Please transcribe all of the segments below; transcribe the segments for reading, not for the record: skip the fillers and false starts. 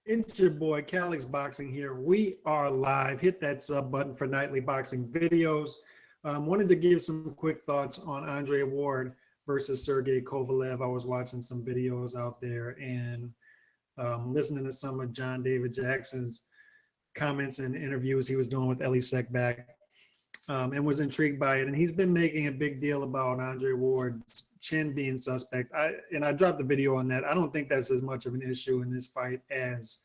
It's your boy, Calix Boxing here. We are live. Hit that sub button for nightly boxing videos. Wanted to give some quick thoughts on Andre Ward versus Sergey Kovalev. I was watching some videos out there and listening to some of John David Jackson's comments and interviews he was doing with Ellie Seckbach, and was intrigued by it. And he's been making a big deal about Andre Ward's chin being suspect. I dropped the video on that. I don't think that's as much of an issue in this fight as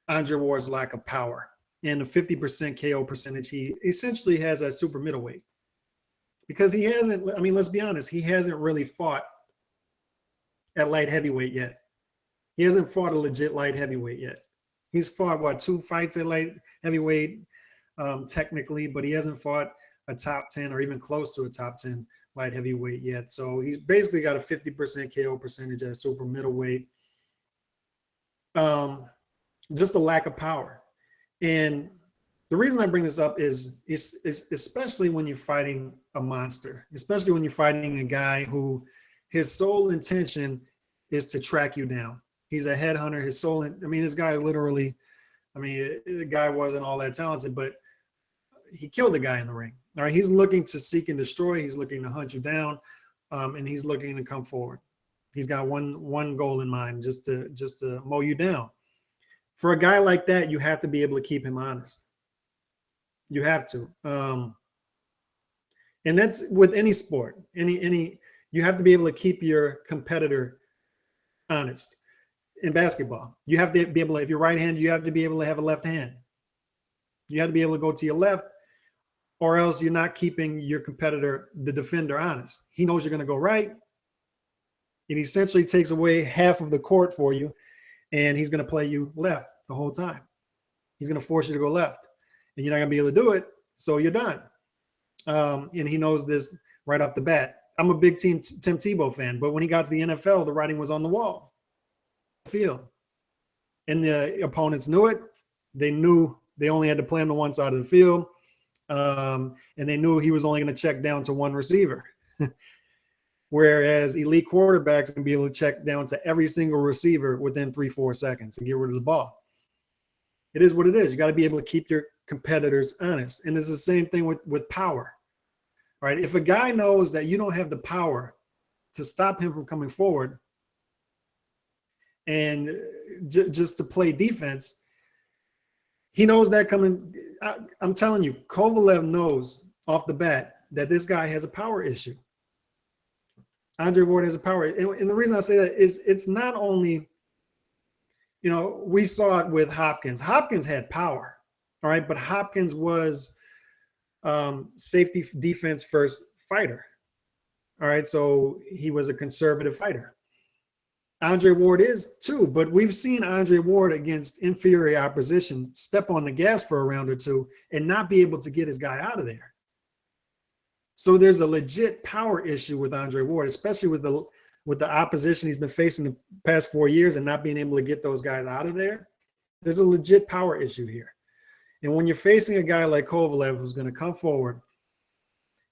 Andre Ward's lack of power. And the 50% KO percentage he essentially has at super middleweight. Because he hasn't, I mean, let's be honest, he hasn't really fought at light heavyweight yet. He hasn't fought a legit light heavyweight yet. He's fought, what, 2 fights at light heavyweight technically, but he hasn't fought a top 10 or even close to a top 10 light heavyweight yet. So he's basically got a 50% KO percentage at super middleweight. Just a lack of power. And the reason I bring this up is especially when you're fighting a monster, especially when you're fighting a guy who his sole intention is to track you down. He's a headhunter. His sole, I mean, this guy literally, I mean, the guy wasn't all that talented, but he killed the guy in the ring. All right, he's looking to seek and destroy. He's looking to hunt you down, and he's looking to come forward. He's got one goal in mind, just to mow you down. For a guy like that, you have to be able to keep him honest. You have to, and that's with any sport. You have to be able to keep your competitor honest. In basketball, you have to be able to, if you're right-handed, you have to be able to have a left hand. You have to be able to go to your left, or else you're not keeping your competitor, the defender, honest. He knows you're going to go right. It essentially takes away half of the court for you, and he's going to play you left the whole time. He's going to force you to go left, and you're not going to be able to do it, so you're done. And he knows this right off the bat. I'm a big Tim Tebow fan, but when he got to the NFL, the writing was on the wall. Field, and the opponents knew it. They knew they only had to play him to one side of the field, and they knew he was only going to check down to one receiver. Whereas elite quarterbacks can be able to check down to every single receiver within 3-4 seconds and get rid of the ball. It is what it is. You got to be able to keep your competitors honest, and it's the same thing with power. All right, if a guy knows that you don't have the power to stop him from coming forward, and just to play defense, he knows that coming. I'm telling you, Kovalev knows off the bat that this guy has a power issue. Andre Ward has a power. And the reason I say that is it's not only, you know, we saw it with Hopkins. Hopkins had power, all right, but Hopkins was safety defense first fighter, all right, so he was a conservative fighter. Andre Ward is too, but we've seen Andre Ward against inferior opposition step on the gas for a round or two and not be able to get his guy out of there. So there's a legit power issue with Andre Ward, especially with the opposition he's been facing the past 4 years and not being able to get those guys out of there. There's a legit power issue here. And when you're facing a guy like Kovalev who's going to come forward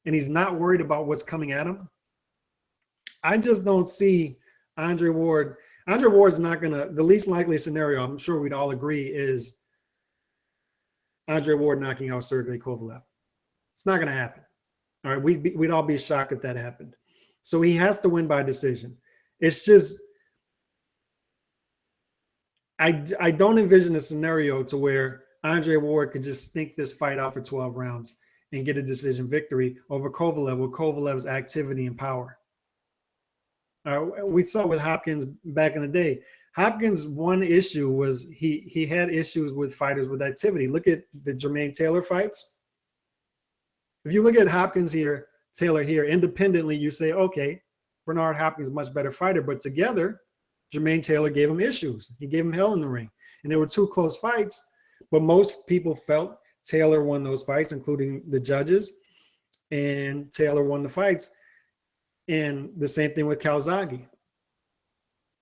and he's not worried about what's coming at him, I just don't see Andre Ward. Andre Ward's not going to, the least likely scenario, I'm sure we'd all agree, is Andre Ward knocking out Sergey Kovalev. It's not going to happen. All right, we'd all be shocked if that happened. So he has to win by decision. It's just, I don't envision a scenario to where Andre Ward could just think this fight out for 12 rounds and get a decision victory over Kovalev with Kovalev's activity and power. We saw with Hopkins back in the day. Hopkins' one issue was he had issues with fighters with activity. Look at the Jermaine Taylor fights. If you look at Hopkins here, Taylor here, independently, you say, okay, Bernard Hopkins is a much better fighter. But together, Jermaine Taylor gave him issues. He gave him hell in the ring. And there were 2 close fights, but most people felt Taylor won those fights, including the judges, and Taylor won the fights. And the same thing with Calzaghe.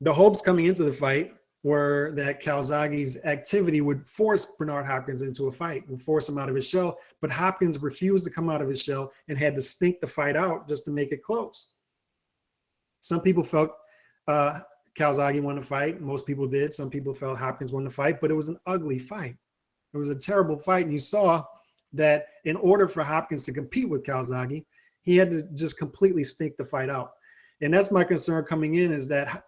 The hopes coming into the fight were that Calzaghe's activity would force Bernard Hopkins into a fight, would force him out of his shell. But Hopkins refused to come out of his shell and had to stink the fight out just to make it close. Some people felt Calzaghe won the fight. Most people did. Some people felt Hopkins won the fight, but it was an ugly fight. It was a terrible fight. And you saw that in order for Hopkins to compete with Calzaghe, he had to just completely stink the fight out. And that's my concern coming in, is that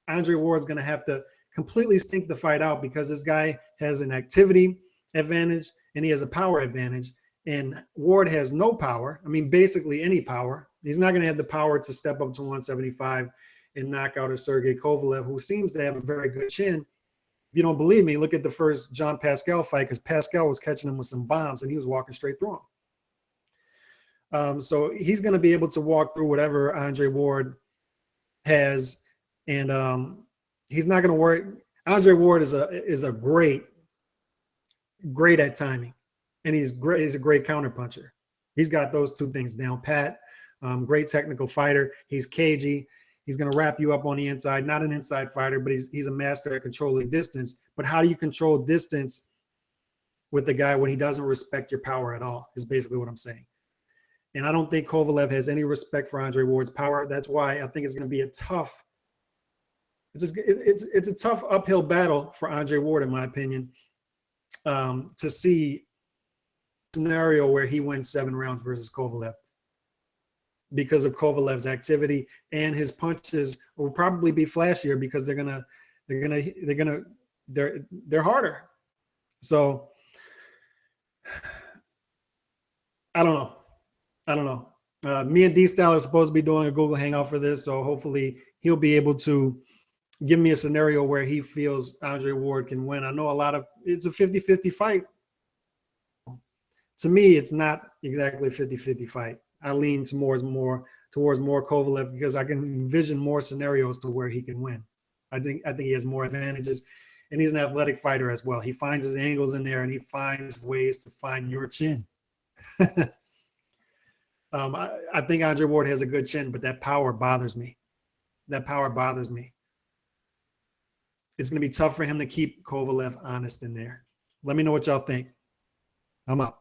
Andre Ward's going to have to completely stink the fight out, because this guy has an activity advantage and he has a power advantage. And Ward has no power. I mean, basically any power. He's not going to have the power to step up to 175 and knock out a Sergey Kovalev, who seems to have a very good chin. If you don't believe me, look at the first John Pascal fight, because Pascal was catching him with some bombs and he was walking straight through him. So he's going to be able to walk through whatever Andre Ward has, and he's not going to worry. Andre Ward is a great at timing, and he's great. He's a great counterpuncher. He's got those two things down pat. Great technical fighter. He's cagey. He's going to wrap you up on the inside. Not an inside fighter, but he's a master at controlling distance. But how do you control distance with a guy when he doesn't respect your power at all, is basically what I'm saying. And I don't think Kovalev has any respect for Andre Ward's power. That's why I think it's going to be a tough – it's a tough uphill battle for Andre Ward, in my opinion, to see a scenario where he wins 7 rounds versus Kovalev, because of Kovalev's activity, and his punches will probably be flashier because they're harder. So I don't know. Me and D-Style are supposed to be doing a Google Hangout for this, so hopefully he'll be able to give me a scenario where he feels Andre Ward can win. I know it's a 50-50 fight. To me, it's not exactly a 50-50 fight. I lean towards more Kovalev, because I can envision more scenarios to where he can win. I think he has more advantages, and he's an athletic fighter as well. He finds his angles in there, and he finds ways to find your chin. I think Andre Ward has a good chin, but that power bothers me. It's going to be tough for him to keep Kovalev honest in there. Let me know what y'all think. I'm out.